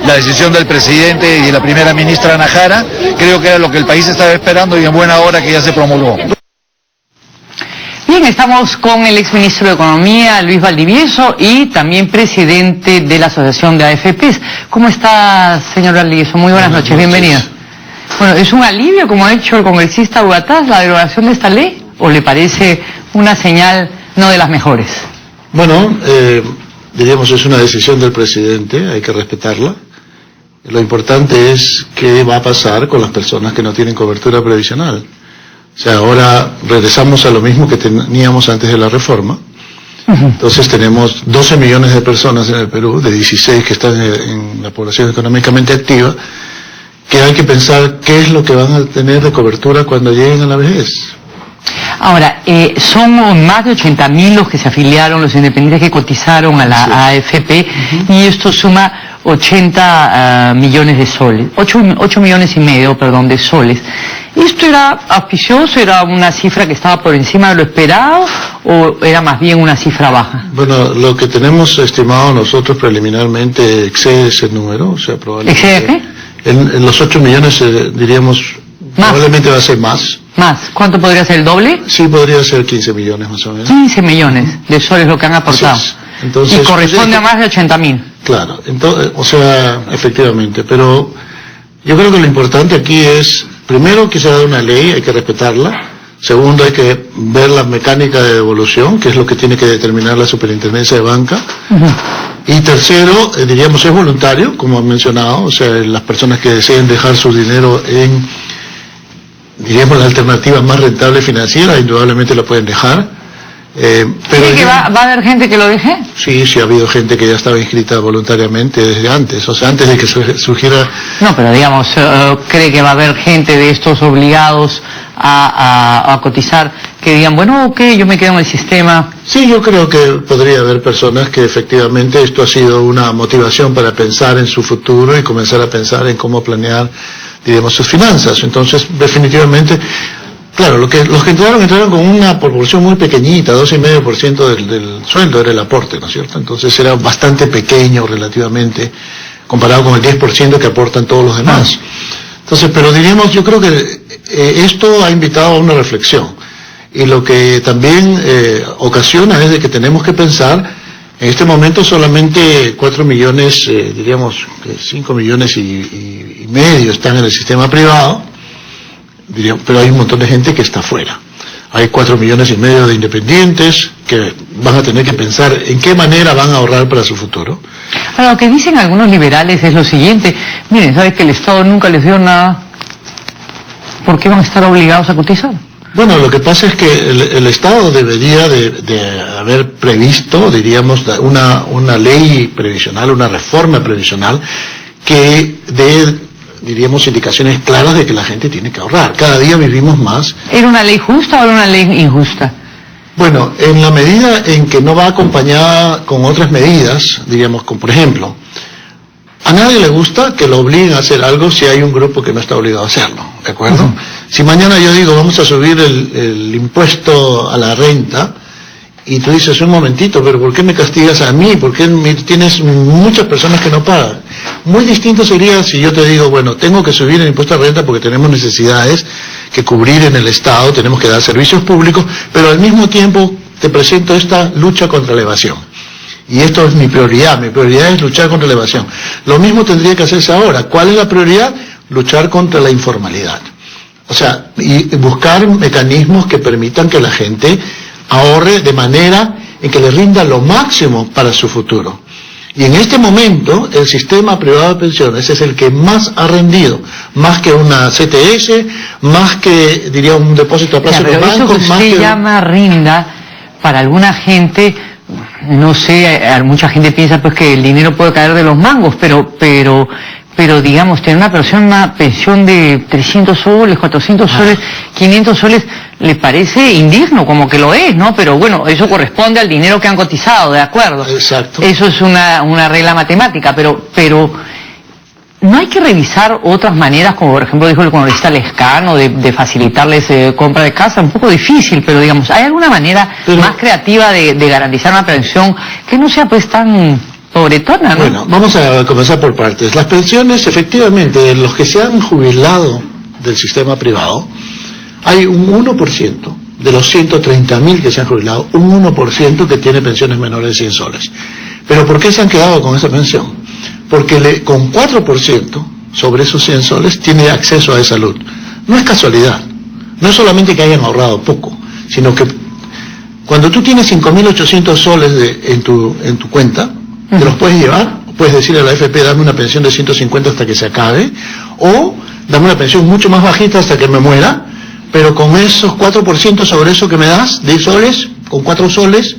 La decisión del presidente y de la primera ministra Najara, creo que era lo que el país estaba esperando y en buena hora que ya se promulgó. Bien, estamos con el exministro de Economía, Luis Valdivieso, y también presidente de la Asociación de AFPs. ¿Cómo está, señor Valdivieso? Muy buenas noches, bienvenido. Bueno, ¿es un alivio, como ha dicho el congresista Huataz, la derogación de esta ley? ¿O le parece una señal no de las mejores? Bueno, diríamos, es una decisión del presidente, hay que respetarla. Lo importante es qué va a pasar con las personas que no tienen cobertura previsional. O sea, ahora regresamos a lo mismo que teníamos antes de la reforma. Entonces tenemos 12 millones de personas en el Perú, de 16 que están en la población económicamente activa, que hay que pensar qué es lo que van a tener de cobertura cuando lleguen a la vejez. Ahora, son más de 80.000 los que se afiliaron, los independientes que cotizaron a la AFP, y esto suma 80 millones de soles, 8 millones y medio, perdón, de soles. ¿Esto era auspicioso, era una cifra que estaba por encima de lo esperado, o era más bien una cifra baja? Bueno, lo que tenemos estimado nosotros preliminarmente excede ese número, o sea, probablemente... ¿Excede qué? En los 8 millones, diríamos, ¿más? Probablemente va a ser más. ¿Más? ¿Cuánto podría ser, el doble? Sí, podría ser 15 millones más o menos. 15 millones de soles lo que han aportado. Entonces, y corresponde a más de 80.000. Claro, entonces, o sea, efectivamente, pero yo creo que lo importante aquí es, primero, que se ha dado una ley, hay que respetarla. Segundo, hay que ver la mecánica de devolución, que es lo que tiene que determinar la Superintendencia de Banca. Y tercero, diríamos, es voluntario, como han mencionado, o sea, las personas que deseen dejar su dinero en, diríamos, la alternativa más rentable financiera, indudablemente lo pueden dejar. Pero ¿Cree que va a haber gente que lo deje? Sí, sí ha habido gente que ya estaba inscrita voluntariamente desde antes, o sea, antes de que surgiera... No, pero digamos, ¿cree que va a haber gente de estos obligados a cotizar que digan, bueno, ok, yo me quedo en el sistema? Sí, yo creo que podría haber personas que efectivamente esto ha sido una motivación para pensar en su futuro y comenzar a pensar en cómo planear, diríamos, sus finanzas. Entonces, definitivamente... Claro, los que entraron con una proporción muy pequeñita, 2,5% del sueldo era el aporte, ¿no es cierto? Entonces era bastante pequeño relativamente, comparado con el 10% que aportan todos los demás. Entonces, pero diríamos, yo creo que esto ha invitado a una reflexión. Y lo que también ocasiona es de que tenemos que pensar, en este momento solamente 4 millones, diríamos, 5 millones y medio están en el sistema privado, pero hay un montón de gente que está fuera. Hay 4 millones y medio de independientes que van a tener que pensar en qué manera van a ahorrar para su futuro. Ahora, lo que dicen algunos liberales es lo siguiente: miren, ¿sabes que el Estado nunca les dio nada? ¿Por qué van a estar obligados a cotizar? Bueno, lo que pasa es que el Estado debería de haber previsto, diríamos, una ley previsional, una reforma previsional que diríamos, indicaciones claras de que la gente tiene que ahorrar. Cada día vivimos más. ¿Era una ley justa o era una ley injusta? Bueno, en la medida en que no va acompañada con otras medidas, diríamos, como por ejemplo, a nadie le gusta que lo obliguen a hacer algo si hay un grupo que no está obligado a hacerlo, ¿de acuerdo? Si mañana yo digo, vamos a subir el impuesto a la renta, y tú dices, un momentito, pero ¿por qué me castigas a mí? ¿Por qué tienes muchas personas que no pagan? Muy distinto sería si yo te digo, bueno, tengo que subir el impuesto a renta porque tenemos necesidades que cubrir en el Estado, tenemos que dar servicios públicos, pero al mismo tiempo te presento esta lucha contra la evasión. Y esto es mi prioridad es luchar contra la evasión. Lo mismo tendría que hacerse ahora. ¿Cuál es la prioridad? Luchar contra la informalidad. O sea, y buscar mecanismos que permitan que la gente ahorre de manera en que le rinda lo máximo para su futuro. Y en este momento, el sistema privado de pensiones es el que más ha rendido, más que una CTS, más que, diría, un depósito a plazo de banco. Eso que usted llama rinda, para alguna gente, no sé, mucha gente piensa pues que el dinero puede caer de los mangos, pero digamos, tener una pensión de 300 soles, 400 soles, 500 soles, le parece indigno, como que lo es, ¿no? Pero bueno, eso corresponde al dinero que han cotizado, ¿de acuerdo? Exacto. Eso es una regla matemática, pero ¿no hay que revisar otras maneras, como por ejemplo dijo el congresista Lescano, de facilitarles compra de casa? Un poco difícil, pero digamos, ¿hay alguna manera más creativa de garantizar una pensión que no sea pues tan pobretona, ¿no? Bueno, vamos a comenzar por partes. Las pensiones, efectivamente, de los que se han jubilado del sistema privado, hay un 1% de los 130.000 que se han jubilado, un 1% que tiene pensiones menores de 100 soles. ¿Pero por qué se han quedado con esa pensión? Porque con 4% sobre esos 100 soles tiene acceso a esa salud. No es casualidad. No es solamente que hayan ahorrado poco, sino que cuando tú tienes 5.800 soles en tu cuenta, te los puedes llevar, puedes decirle a la AFP, dame una pensión de 150 hasta que se acabe, o dame una pensión mucho más bajita hasta que me muera, pero con esos 4% sobre eso que me das, 10 soles, con 4 soles,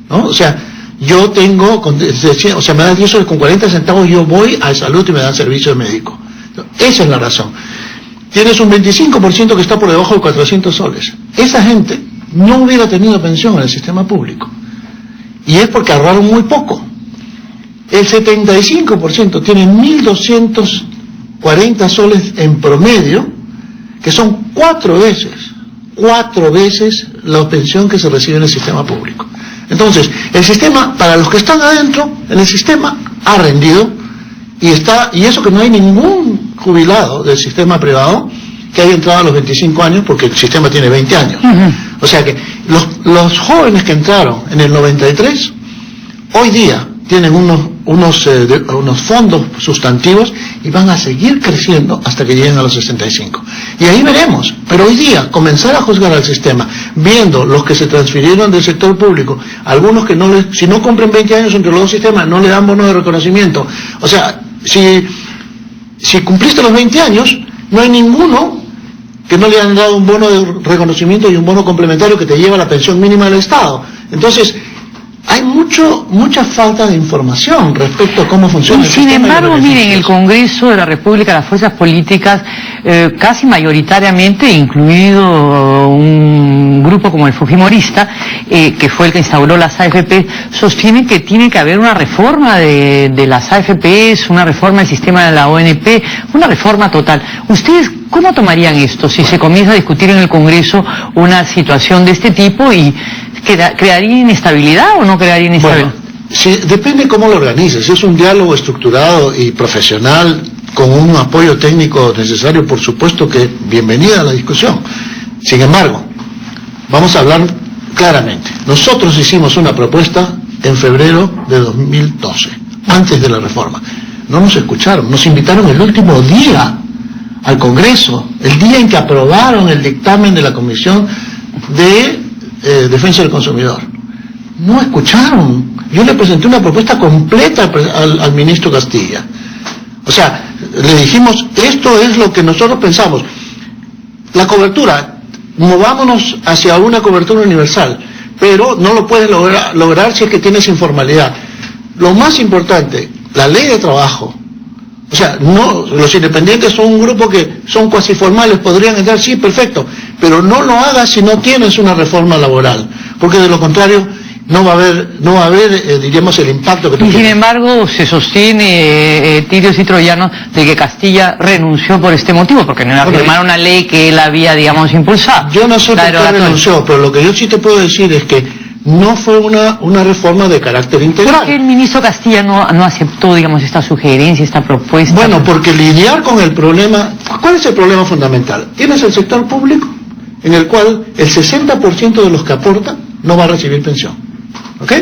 ¿no? O sea, yo tengo, o sea, me das 10 soles con 40 centavos, yo voy a salud y me dan servicio médico. Esa es la razón. Tienes un 25% que está por debajo de 400 soles.Esa gente no hubiera tenido pensión en el sistema público. Y es porque ahorraron muy poco. El 75% tiene 1.240 soles en promedio, que son 4 veces la pensión que se recibe en el sistema público. Entonces, el sistema, para los que están adentro, en el sistema ha rendido, y eso que no hay ningún jubilado del sistema privado que haya entrado a los 25 años, porque el sistema tiene 20 años. O sea que los jóvenes que entraron en el 93, hoy día tienen unos fondos sustantivos y van a seguir creciendo hasta que lleguen a los 65. Y ahí veremos. Pero hoy día, comenzar a juzgar al sistema, viendo los que se transfirieron del sector público, algunos que si no cumplen 20 años entre los dos sistemas, no le dan bono de reconocimiento. O sea, si cumpliste los 20 años, no hay ninguno que no le han dado un bono de reconocimiento y un bono complementario que te lleva a la pensión mínima del Estado. Entonces, hay mucha falta de información respecto a cómo funciona el sistema. Sin embargo, miren, el Congreso de la República, las fuerzas políticas, casi mayoritariamente, incluido un grupo como el Fujimorista, que fue el que instauró las AFP, sostienen que tiene que haber una reforma de las AFPs, una reforma del sistema de la ONP, una reforma total. ¿Ustedes cómo tomarían esto si se comienza a discutir en el Congreso una situación de este tipo y crearía inestabilidad o no crearía inestabilidad? Bueno, sí, depende cómo lo organices. Si es un diálogo estructurado y profesional con un apoyo técnico necesario, por supuesto que bienvenida a la discusión. Sin embargo, vamos a hablar claramente. Nosotros hicimos una propuesta en febrero de 2012, antes de la reforma. No nos escucharon, nos invitaron el último día al Congreso, el día en que aprobaron el dictamen de la Comisión de Defensa del Consumidor. No escucharon. Yo le presenté una propuesta completa al ministro Castilla. O sea, le dijimos, esto es lo que nosotros pensamos. La cobertura, movámonos hacia una cobertura universal, pero no lo puedes lograr si es que tienes informalidad. Lo más importante, la ley de trabajo. O sea, no, los independientes son un grupo que son cuasi formales, podrían entrar, sí, perfecto, pero no lo hagas si no tienes una reforma laboral, porque de lo contrario no va a haber diríamos, el impacto que tú tienes. Sin embargo, se sostiene, tirios y troyanos, de que Castilla renunció por este motivo, porque no iba a firmar una ley que él había, digamos, impulsado. Yo no sé por qué renunció, pero lo que yo sí te puedo decir es que no fue una reforma de carácter integral. ¿Por qué el ministro Castilla no aceptó, digamos, esta sugerencia, esta propuesta? Bueno, porque lidiar con el problema... ¿Cuál es el problema fundamental? Tienes el sector público, en el cual el 60% de los que aportan no va a recibir pensión. ¿Ok?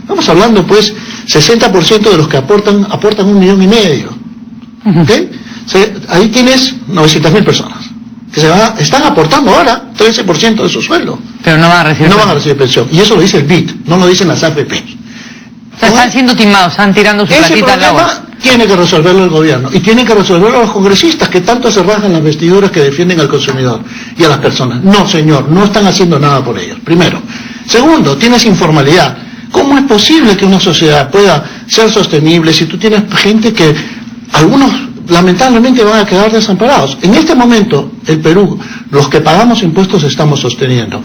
Estamos hablando, pues, 60% de los que aportan 1,5 millones. ¿Ok? Ahí tienes 900.000 personas que están aportando ahora 13% de su sueldo. Pero no van a recibir pensión. Y eso lo dice el BID, no lo dicen las AFP. O sea, están siendo timados, están tirando su platita al agua. Tiene que resolverlo el gobierno. Y tienen que resolverlo los congresistas que tanto se rajan las vestiduras que defienden al consumidor y a las personas. No, señor, no están haciendo nada por ellos. Primero. Segundo, tienes informalidad. ¿Cómo es posible que una sociedad pueda ser sostenible si tú tienes gente que algunos lamentablemente van a quedar desamparados? En este momento, el Perú, los que pagamos impuestos estamos sosteniendo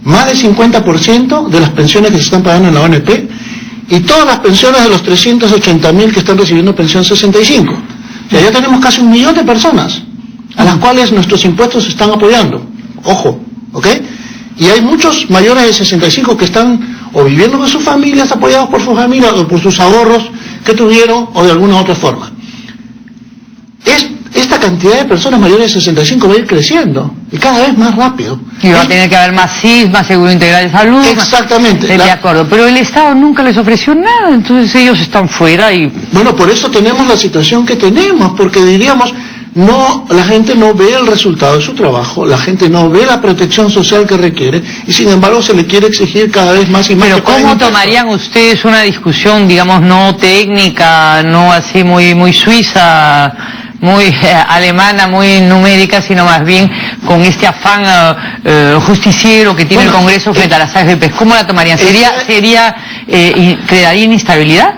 más del 50% de las pensiones que se están pagando en la ONP y todas las pensiones de los 380.000 que están recibiendo pensión 65. O sea, ya tenemos casi 1 millón de personas a las cuales nuestros impuestos están apoyando. Ojo, ¿ok? Y hay muchos mayores de 65 que están o viviendo con sus familias, apoyados por su familia o por sus ahorros, que tuvieron o de alguna otra forma. Esta cantidad de personas mayores de 65 va a ir creciendo y cada vez más rápido. Y va a tener que haber más CIS, más seguro integral de salud. Exactamente. De acuerdo, pero el Estado nunca les ofreció nada, entonces ellos están fuera y... Bueno, por eso tenemos la situación que tenemos, porque diríamos, no, la gente no ve el resultado de su trabajo, la gente no ve la protección social que requiere y sin embargo se le quiere exigir cada vez más y más. Pero ¿cómo tomarían ustedes una discusión, digamos, no técnica, no así muy suiza, muy alemana, muy numérica, sino más bien con este afán justiciero que tiene el Congreso frente a las AFPs? ¿Cómo la tomarían? ¿Crearía inestabilidad?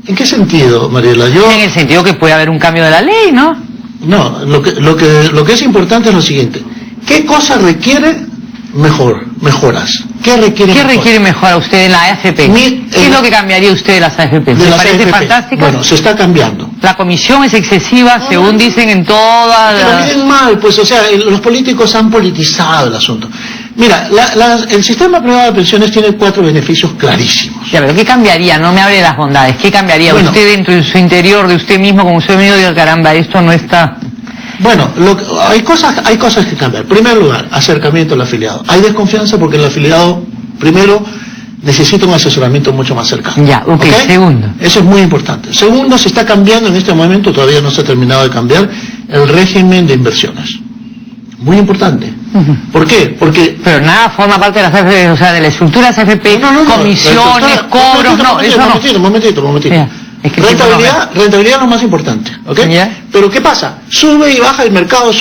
¿En qué sentido, Mariela? En el sentido que puede haber un cambio de la ley, ¿no? No, lo que es importante es lo siguiente. ¿Qué cosa requiere mejoras? ¿Qué requiere mejorar usted en la AFP? ¿Qué es lo que cambiaría usted de las AFP? ¿Le parece fantástica? Bueno, se está cambiando. La comisión es excesiva, según dicen en todas... Pero miren mal, pues, o sea, los políticos han politizado el asunto. Mira, el sistema privado de pensiones tiene 4 beneficios clarísimos. Ya, pero ¿qué cambiaría? No me hable de las bondades. ¿Qué cambiaría usted dentro de su interior, de usted mismo, como usted mismo diga, caramba, esto no está... Bueno, hay cosas que cambiar. En primer lugar, acercamiento al afiliado. Hay desconfianza porque el afiliado, primero, necesita un asesoramiento mucho más cercano. Ya, ¿okay? Segundo. Eso es muy importante. Segundo, se está cambiando en este momento, todavía no se ha terminado de cambiar, el régimen de inversiones. Muy importante. ¿Por qué? Porque... Pero nada forma parte de las AFP, o sea, de la estructura de las AFP, comisiones, cobros, eso no. Momentito. Yeah. Es que rentabilidad es lo más importante, ¿ok? Yeah. Pero ¿qué pasa? Sube y baja el mercado.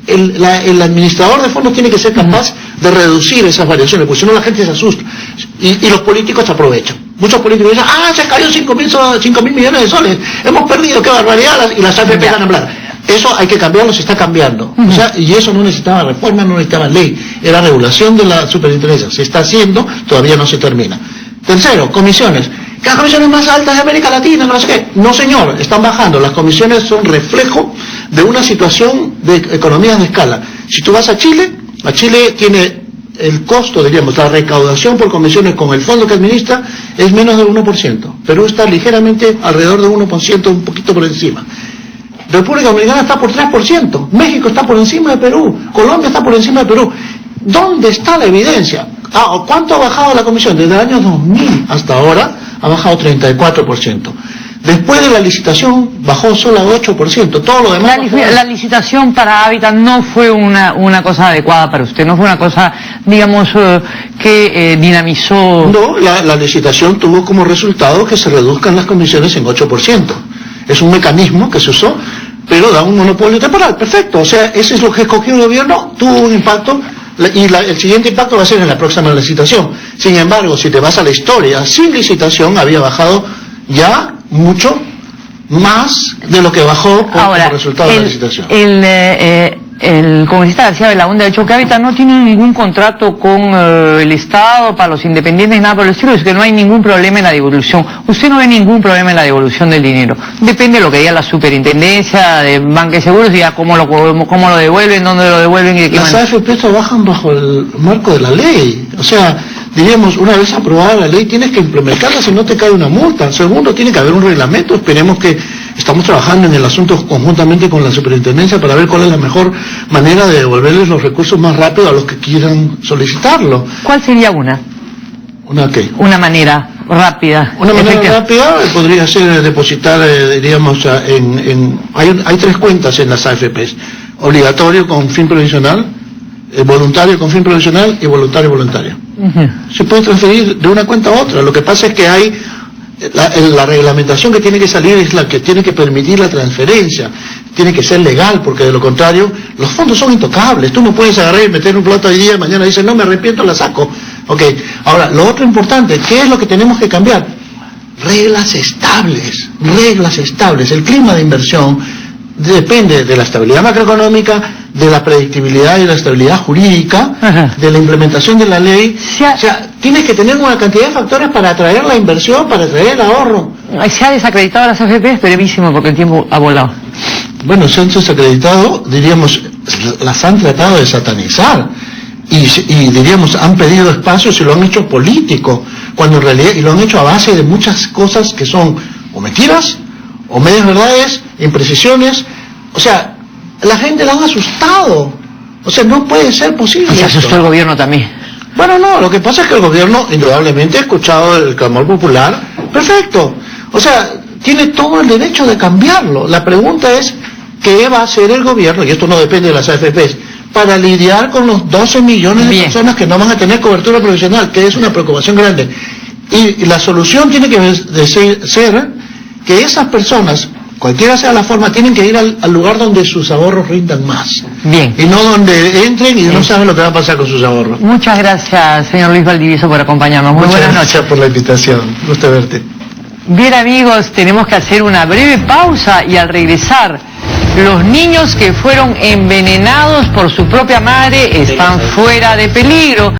El administrador de fondos tiene que ser capaz de reducir esas variaciones, porque si no la gente se asusta. Y los políticos se aprovechan. Muchos políticos dicen, se cayó 5.000 millones de soles, hemos perdido, qué barbaridad, y las AFP ganan plata. Eso hay que cambiarlo, se está cambiando. O sea, y eso no necesitaba reforma, no necesitaba ley, era regulación de la superintendencia. Se está haciendo, todavía no se termina. Tercero, comisiones. Que las comisiones más altas de América Latina, no sé qué. No, señor, están bajando. Las comisiones son reflejo de una situación de economías de escala. Si tú vas a Chile tiene el costo, diríamos, la recaudación por comisiones con el fondo que administra es menos del 1%. Perú está ligeramente alrededor del 1%, un poquito por encima. República Dominicana está por 3%, México está por encima de Perú, Colombia está por encima de Perú. ¿Dónde está la evidencia? ¿Cuánto ha bajado la comisión? Desde el año 2000 hasta ahora ha bajado 34%. Después de la licitación bajó solo a 8%, todo lo demás... La licitación para Hábitat no fue una cosa adecuada para usted, no fue una cosa, digamos, que dinamizó... No, la licitación tuvo como resultado que se reduzcan las comisiones en 8%. Es un mecanismo que se usó, pero da un monopolio temporal, perfecto. O sea, ese es lo que escogió el gobierno, tuvo un impacto, y el siguiente impacto va a ser en la próxima licitación. Sin embargo, si te vas a la historia, sin licitación había bajado ya mucho más de lo que bajó como resultado de la licitación. El congresista García Belaúnde ha dicho que Hábitat no tiene ningún contrato con el Estado para los independientes, nada por el estilo, es que no hay ningún problema en la devolución. Usted no ve ningún problema en la devolución del dinero. Depende de lo que diga la superintendencia de Banca y Seguros, diga cómo lo devuelven, dónde lo devuelven y de qué manera. Las AFP trabajan bajo el marco de la ley. O sea, diríamos, una vez aprobada la ley tienes que implementarla, si no te cae una multa. Segundo, tiene que haber un reglamento. Esperemos que estamos trabajando en el asunto conjuntamente con la superintendencia para ver cuál es la mejor manera de devolverles los recursos más rápido a los que quieran solicitarlo. ¿Cuál sería una? ¿Una qué? Una manera rápida. Una manera rápida podría ser depositar, diríamos, hay 3 cuentas en las AFPs. Obligatorio con fin provisional, voluntario con fin provisional y voluntario. Se puede transferir de una cuenta a otra. Lo que pasa es que hay la reglamentación que tiene que salir es la que tiene que permitir la transferencia, tiene que ser legal, porque de lo contrario los fondos son intocables. Tú no puedes agarrar y meter un plato hoy día y mañana dices no, me arrepiento, la saco. Ahora, lo otro importante, ¿qué es lo que tenemos que cambiar? Reglas estables. El clima de inversión depende de la estabilidad macroeconómica, de la predictibilidad y la estabilidad jurídica, de la implementación de la ley. O sea, tienes que tener una cantidad de factores para atraer la inversión, para atraer el ahorro. Se ha desacreditado las AFP, es brevísimo porque el tiempo ha volado. Bueno, se han desacreditado, diríamos, las han tratado de satanizar. y diríamos, han pedido espacios y lo han hecho político, cuando en realidad, y lo han hecho a base de muchas cosas que son o mentiras, o medias verdades, imprecisiones. O sea, la gente la han asustado. O sea, no puede ser posible. Y se asustó esto. el gobierno también. Bueno, no, lo que pasa es que el gobierno indudablemente ha escuchado el clamor popular. Perfecto. O sea, tiene todo el derecho de cambiarlo. La pregunta es, ¿qué va a hacer el gobierno? Y esto no depende de las AFPs, para lidiar con los 12 millones de personas que no van a tener cobertura profesional, que es una preocupación grande. Y la solución tiene que ser que esas personas, cualquiera sea la forma, tienen que ir al lugar donde sus ahorros rindan más. Bien. Y no donde entren y no saben lo que va a pasar con sus ahorros. Muchas gracias, señor Luis Valdivieso, por acompañarnos. Muy buenas noches. Gracias por la invitación. Gusto verte. Bien, amigos, tenemos que hacer una breve pausa y al regresar, los niños que fueron envenenados por su propia madre están fuera de peligro.